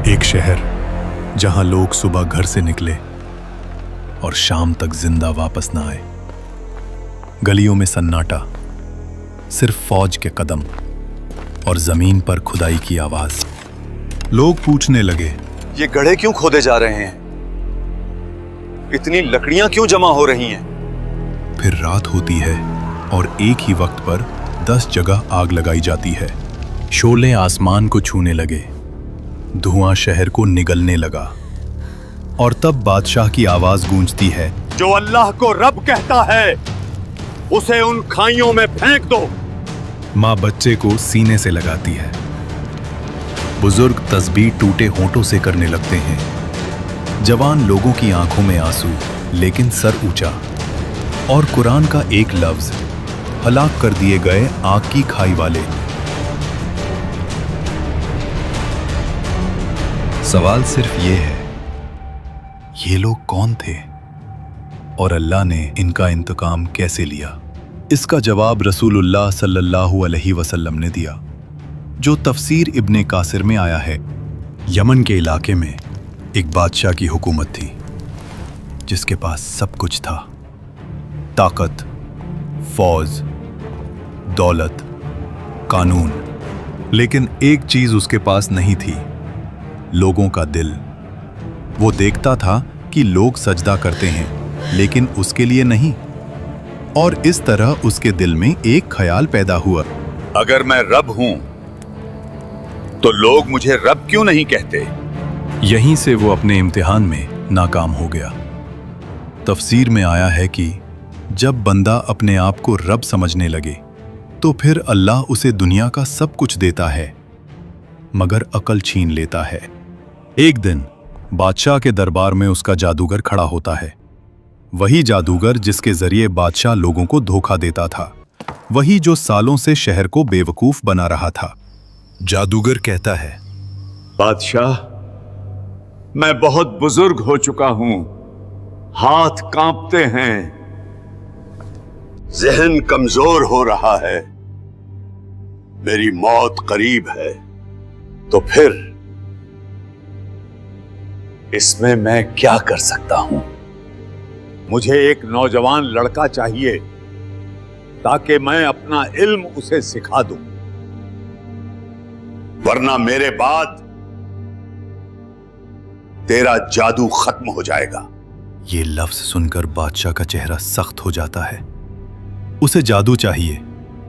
एक शहर जहां लोग सुबह घर से निकले और शाम तक जिंदा वापस ना आए। गलियों में सन्नाटा, सिर्फ फौज के कदम और जमीन पर खुदाई की आवाज। लोग पूछने लगे, ये गड्ढे क्यों खोदे जा रहे हैं? इतनी लकड़ियां क्यों जमा हो रही हैं? फिर रात होती है और एक ही वक्त पर 10 जगह आग लगाई जाती है। शोले आसमान को छूने लगे, धुआं शहर को निगलने लगा और तब बादशाह की आवाज गूंजती है, जो अल्लाह को रब कहता है उसे उन खाइयों में फेंक दो। माँ बच्चे को सीने से लगाती है। बुजुर्ग तस्बीह टूटे होंठों से करने लगते हैं। जवान लोगों की आंखों में आंसू लेकिन सर ऊंचा, और कुरान का एक लफ्ज, हलाक कर दिए गए आग की खाई वाले। सवाल सिर्फ ये है, ये लोग कौन थे और अल्लाह ने इनका इंतकाम कैसे लिया? इसका जवाब रसूलुल्लाह सल्लल्लाहु अलैहि वसल्लम ने दिया, जो तफसीर इब्ने कासिर में आया है। यमन के इलाके में एक बादशाह की हुकूमत थी जिसके पास सब कुछ था, ताकत, फौज, दौलत, कानून, लेकिन एक चीज उसके पास नहीं थी, लोगों का दिल। वो देखता था कि लोग सजदा करते हैं लेकिन उसके लिए नहीं, और इस तरह उसके दिल में एक ख्याल पैदा हुआ, अगर मैं रब हूं तो लोग मुझे रब क्यों नहीं कहते? यहीं से वो अपने इम्तिहान में नाकाम हो गया। तफसीर में आया है कि जब बंदा अपने आप को रब समझने लगे तो फिर अल्लाह उसे दुनिया का सब कुछ देता है मगर अकल छीन लेता है। एक दिन बादशाह के दरबार में उसका जादूगर खड़ा होता है, वही जादूगर जिसके जरिए बादशाह लोगों को धोखा देता था, वही जो सालों से शहर को बेवकूफ बना रहा था। जादूगर कहता है, बादशाह, मैं बहुत बुजुर्ग हो चुका हूं, हाथ कांपते हैं, जहन कमजोर हो रहा है, मेरी मौत करीब है, तो फिर इसमें मैं क्या कर सकता हूं? मुझे एक नौजवान लड़का चाहिए ताकि मैं अपना इल्म उसे सिखा दूं, वरना मेरे बाद तेरा जादू खत्म हो जाएगा। ये लफ्ज सुनकर बादशाह का चेहरा सख्त हो जाता है। उसे जादू चाहिए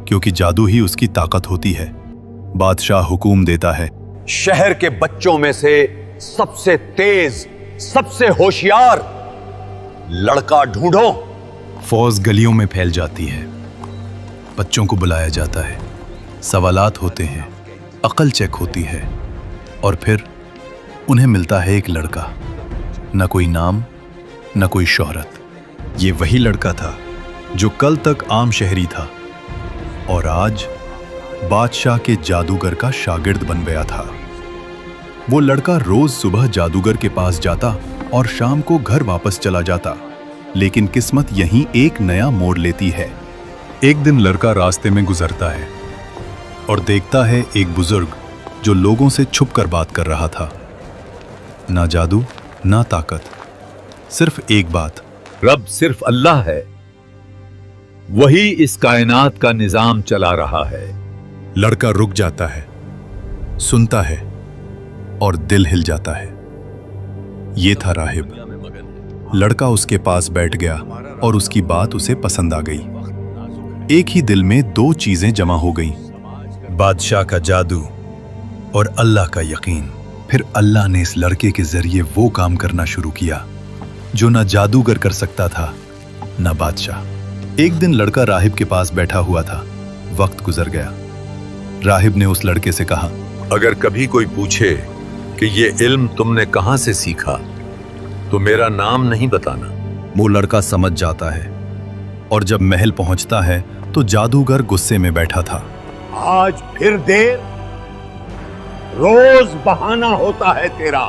क्योंकि जादू ही उसकी ताकत होती है। बादशाह हुक्म देता है, शहर के बच्चों में से सबसे तेज, सबसे होशियार लड़का ढूंढो। फौज गलियों में फैल जाती है, बच्चों को बुलाया जाता है, सवालात होते हैं, अकल चेक होती है, और फिर उन्हें मिलता है एक लड़का, न कोई नाम न कोई शोहरत। ये वही लड़का था जो कल तक आम शहरी था और आज बादशाह के जादूगर का शागिर्द बन गया था। वो लड़का रोज सुबह जादूगर के पास जाता और शाम को घर वापस चला जाता, लेकिन किस्मत यहीं एक नया मोड़ लेती है। एक दिन लड़का रास्ते में गुजरता है और देखता है एक बुजुर्ग जो लोगों से छुपकर बात कर रहा था। ना जादू ना ताकत, सिर्फ एक बात, रब सिर्फ अल्लाह है, वही इस कायनात का निजाम चला रहा है। लड़का रुक जाता है, सुनता है और दिल हिल जाता है। ये था राहिब। लड़का उसके पास बैठ गया और उसकी बात उसे पसंद आ गई। एक ही दिल में दो चीजें जमा हो गईं, बादशाह का जादू और अल्लाह का यकीन। फिर अल्लाह ने इस लड़के के जरिए वो काम करना शुरू किया जो ना जादूगर कर सकता था ना बादशाह। एक दिन लड़का राहिब के पास बैठा हुआ था। वक्त गुजर गया। राहिब ने उस लड़के से कहा, अगर कभी कोई पूछे कि ये इल्म तुमने कहां से सीखा तो मेरा नाम नहीं बताना। वो लड़का समझ जाता है और जब महल पहुंचता है तो जादूगर गुस्से में बैठा था। आज फिर देर, रोज बहाना होता है तेरा।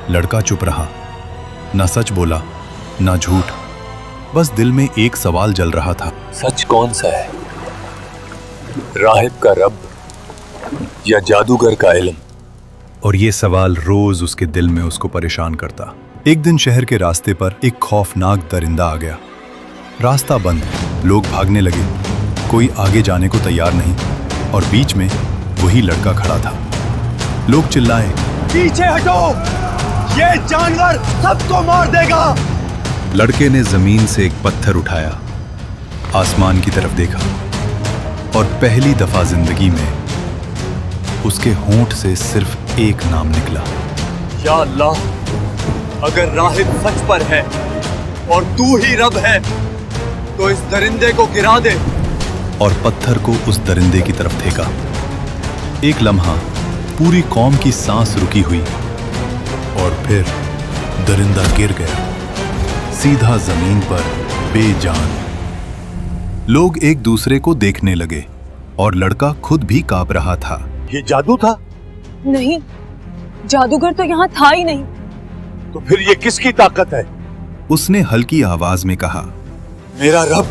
लड़का चुप रहा, ना सच बोला ना झूठ, बस दिल में एक सवाल जल रहा था, सच कौन सा है, राहिब का रब या जादूगर का इल्म? और ये सवाल रोज उसके दिल में उसको परेशान करता। एक दिन शहर के रास्ते पर एक खौफनाक दरिंदा आ गया। रास्ता बंद, लोग भागने लगे, कोई आगे जाने को तैयार नहीं, और बीच में वही लड़का खड़ा था। लोग चिल्लाए, पीछे हटो, ये जानवर सबको मार देगा। लड़के ने जमीन से एक पत्थर उठाया, आसमान की तरफ देखा, और पहली दफा जिंदगी में उसके होंठ से सिर्फ एक नाम निकला। या अल्लाह, अगर राहिब सच पर है और तू ही रब है तो इस दरिंदे को गिरा दे। और पत्थर को उस दरिंदे की तरफ फेंका। एक लम्हा पूरी कौम की सांस रुकी हुई, और फिर दरिंदा गिर गया सीधा जमीन पर बेजान। लोग एक दूसरे को देखने लगे और लड़का खुद भी कांप रहा था। ये जादू था? नहीं, जादूगर तो यहाँ था ही नहीं। तो फिर ये किसकी ताकत है? उसने हल्की आवाज में कहा, मेरा रब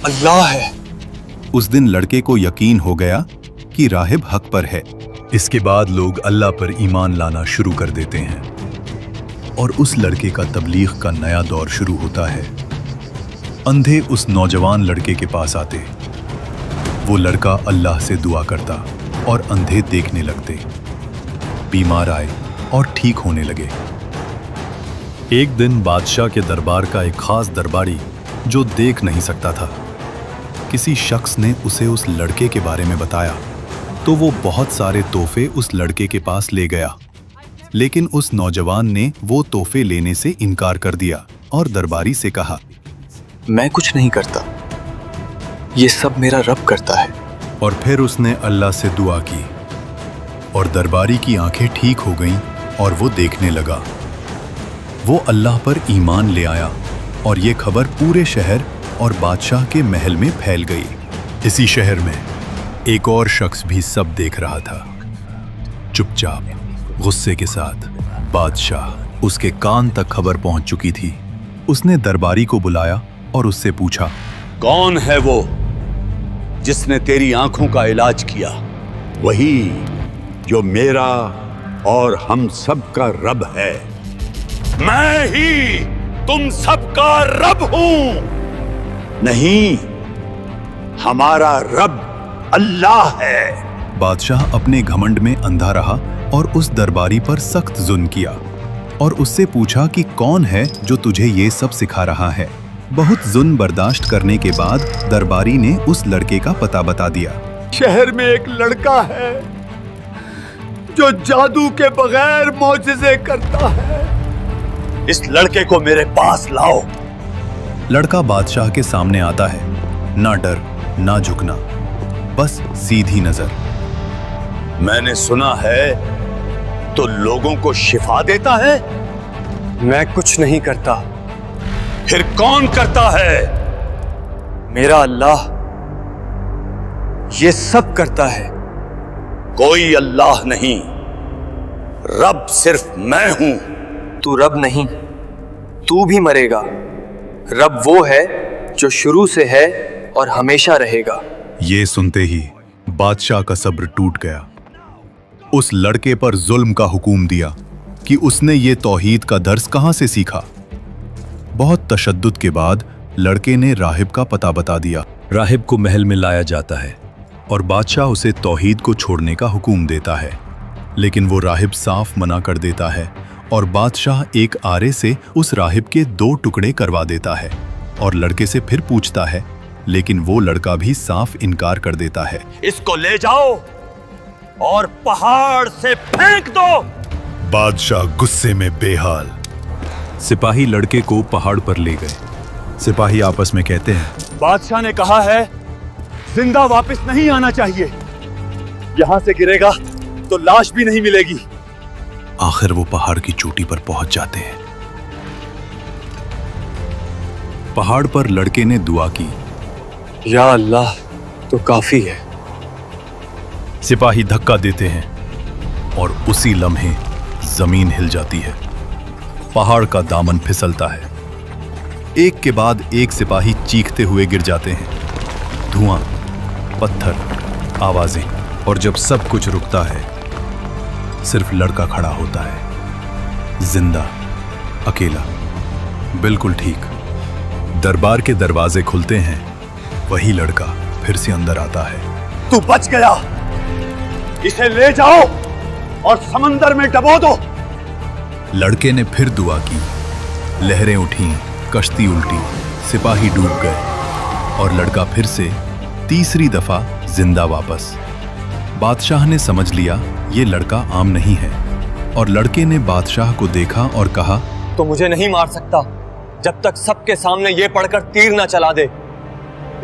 अल्लाह है। उस दिन लड़के को यकीन हो गया कि राहिब हक पर है। इसके बाद लोग अल्लाह पर ईमान लाना शुरू कर देते हैं, और उस लड़के का तबलीग का नया दौर शुरू होता है। अंधे उस नौजवान लड़के के पास आते, वो लड़का अल्लाह से दुआ करता और अंधे देखने लगते। बीमार आए और ठीक होने लगे। एक दिन बादशाह के दरबार का एक खास दरबारी, जो देख नहीं सकता था, किसी शख्स ने उसे उस लड़के के बारे में बताया, तो वो बहुत सारे तोहफे उस लड़के के पास ले गया। लेकिन उस नौजवान ने वो तोहफे लेने से इनकार कर दिया और दरबारी से कहा, मैं कुछ नहीं करता, ये सब मेरा रब करता है। और फिर उसने अल्लाह से दुआ की, और दरबारी की आंखें ठीक हो गईं और वो देखने लगा। वो अल्लाह पर ईमान ले आया, और ये खबर पूरे शहर और बादशाह के महल में फैल गई। इसी शहर में एक और शख्स भी सब देख रहा था। चुपचाप, गुस्से के साथ बादशाह उसके कान तक खबर पहुंच चुकी थी। उसने दरबारी को बुलाया और उससे पूछा, कौन है वो जिसने तेरी आंखों का इलाज किया? वही जो मेरा और हम सब का रब है। मैं ही तुम सबका रब हूं। नहीं, हमारा रब अल्लाह है। बादशाह अपने घमंड में अंधा रहा और उस दरबारी पर सख्त जुल्म किया, और उससे पूछा कि कौन है जो तुझे ये सब सिखा रहा है। बहुत जुल्म बर्दाश्त करने के बाद दरबारी ने उस लड़के का पता बता दिया। शहर में एक लड़का है जो जादू के बगैर मौजिज़े करता है। इस लड़के को मेरे पास लाओ। लड़का बादशाह के सामने आता है, ना डर ना झुकना, बस सीधी नजर। मैंने सुना है तो लोगों को शिफा देता है। मैं कुछ नहीं करता, फिर कौन करता है? मेरा अल्लाह ये सब करता है। कोई अल्लाह नहीं, रब सिर्फ मैं हूं। तू रब नहीं, तू भी मरेगा। रब वो है जो शुरू से है और हमेशा रहेगा। ये सुनते ही बादशाह का सब्र टूट गया। उस लड़के पर जुल्म का हुक्म दिया कि उसने ये तौहीद का दर्स कहां से सीखा। बहुत तशद्दुद के बाद लड़के ने राहिब का पता बता दिया। राहिब को महल में लाया जाता है और बादशाह उसे तौहीद को छोड़ने का हुक्म देता है, लेकिन वो राहिब साफ मना कर देता है और बादशाह एक आरे से उस राहिब के 2 टुकड़े करवा देता है और लड़के से फिर पूछता है, लेकिन वो लड़का भी साफ इनकार कर देता है। इसको ले जाओ और पहाड़ से फेंक दो। बादशाह गुस्से में बेहाल। सिपाही लड़के को पहाड़ पर ले गए। सिपाही आपस में कहते हैं, बादशाह ने कहा है जिंदा वापस नहीं आना चाहिए। यहां से गिरेगा तो लाश भी नहीं मिलेगी। आखिर वो पहाड़ की चोटी पर पहुंच जाते हैं। पहाड़ पर लड़के ने दुआ की, या अल्लाह तो काफी है। सिपाही धक्का देते हैं और उसी लम्हे जमीन हिल जाती है। पहाड़ का दामन फिसलता है। एक के बाद एक सिपाही चीखते हुए गिर जाते हैं। धुआं, पत्थर, आवाजें और जब सब कुछ रुकता है, सिर्फ लड़का खड़ा होता है, जिंदा, अकेला, बिल्कुल ठीक। दरबार के दरवाजे खुलते हैं, वही लड़का फिर से अंदर आता है। तू बच गया, इसे ले जाओ और समंदर में डबो दो। लड़के ने फिर दुआ की, लहरें उठी, कश्ती उल्टी, सिपाही डूब गए और लड़का फिर से तीसरी दफा जिंदा वापस। बादशाह ने समझ लिया ये लड़का आम नहीं है और लड़के ने बादशाह को देखा और कहा, तो मुझे नहीं मार सकता जब तक सबके सामने ये पढ़कर तीर ना चला दे,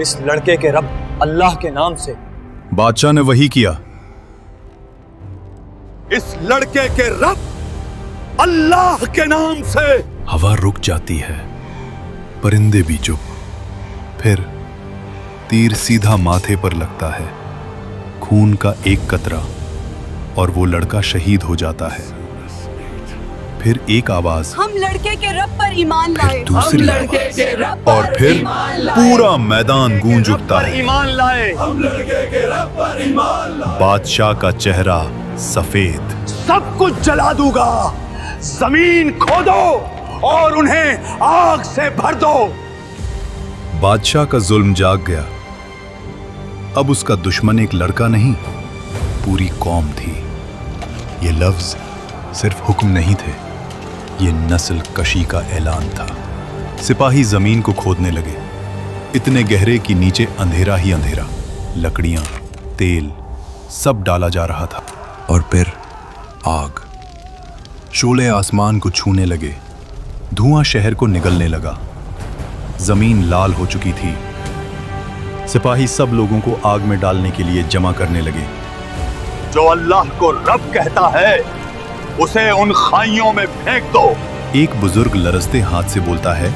इस लड़के के रब अल्लाह के नाम से। बादशाह ने वही किया। इस लड़के के रब अल्लाह के नाम से। हवा रुक जाती है, परिंदे भी चुप। फिर तीर सीधा माथे पर लगता है, खून का एक कतरा और वो लड़का शहीद हो जाता है। फिर एक आवाज, हम लड़के के रब पर ईमान लाए। फिर दूसरी आवाज और फिर पूरा मैदान गूंज उठता है। ईमान लाए। बादशाह का चेहरा सफेद। सब कुछ जला दूंगा, जमीन खोदो और उन्हें आग से भर दो। बादशाह का जुल्म जाग गया। अब उसका दुश्मन एक लड़का नहीं, पूरी कौम थी। ये लफ्ज सिर्फ हुक्म नहीं थे, ये नस्ल कशी का ऐलान था। सिपाही जमीन को खोदने लगे, इतने गहरे कि नीचे अंधेरा ही अंधेरा। लकड़ियां, तेल, सब डाला जा रहा था। और फिर आग। शोले आसमान को छूने लगे, धुआं शहर को निगलने लगा। जमीन लाल हो चुकी थी। सिपाही सब लोगों को आग में डालने के लिए जमा करने लगे। जो अल्लाह को रब कहता है उसे उन खाइयों में फेंक दो। एक बुजुर्ग लरजते हाथ से बोलता है,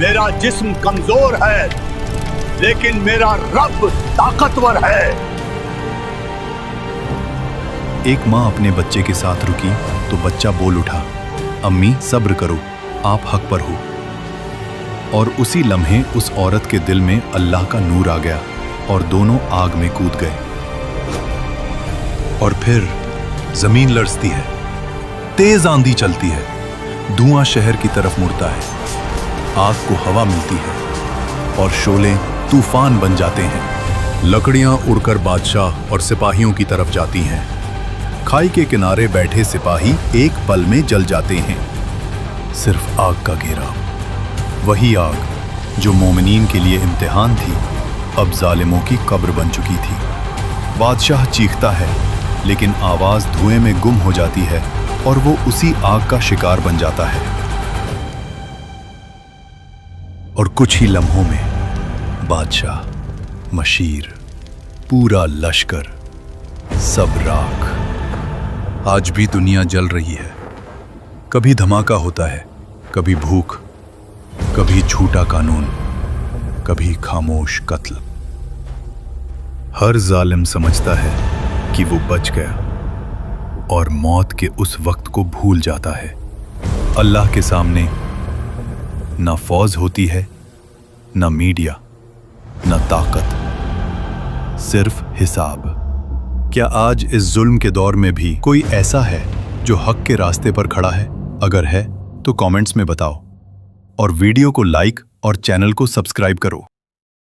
मेरा जिस्म कमजोर है लेकिन मेरा रब ताकतवर है। एक माँ अपने बच्चे के साथ रुकी तो बच्चा बोल उठा, अम्मी सब्र करो, आप हक पर हो। और उसी लम्हे उस औरत के दिल में अल्लाह का नूर आ गया और दोनों आग में कूद गए। और फिर जमीन लरजती है, तेज आंधी चलती है, धुआं शहर की तरफ मुड़ता है, आग को हवा मिलती है और शोले तूफान बन जाते हैं। लकड़ियां उड़कर बादशाह और सिपाहियों की तरफ जाती हैं। खाई के किनारे बैठे सिपाही एक पल में जल जाते हैं। सिर्फ आग का घेरा, वही आग जो मोमिनीन के लिए इम्तिहान थी, अब जालिमों की कब्र बन चुकी थी। बादशाह चीखता है लेकिन आवाज धुएं में गुम हो जाती है और वो उसी आग का शिकार बन जाता है। और कुछ ही लम्हों में बादशाह, मशीर, पूरा लश्कर, सब राख। आज भी दुनिया जल रही है। कभी धमाका होता है, कभी भूख, कभी झूठा कानून, कभी खामोश कत्ल। हर जालिम समझता है कि वो बच गया और मौत के उस वक्त को भूल जाता है। अल्लाह के सामने ना फौज होती है, ना मीडिया, ना ताकत, सिर्फ हिसाब। क्या आज इस जुल्म के दौर में भी कोई ऐसा है जो हक के रास्ते पर खड़ा है? अगर है तो कमेंट्स में बताओ और वीडियो को लाइक और चैनल को सब्सक्राइब करो।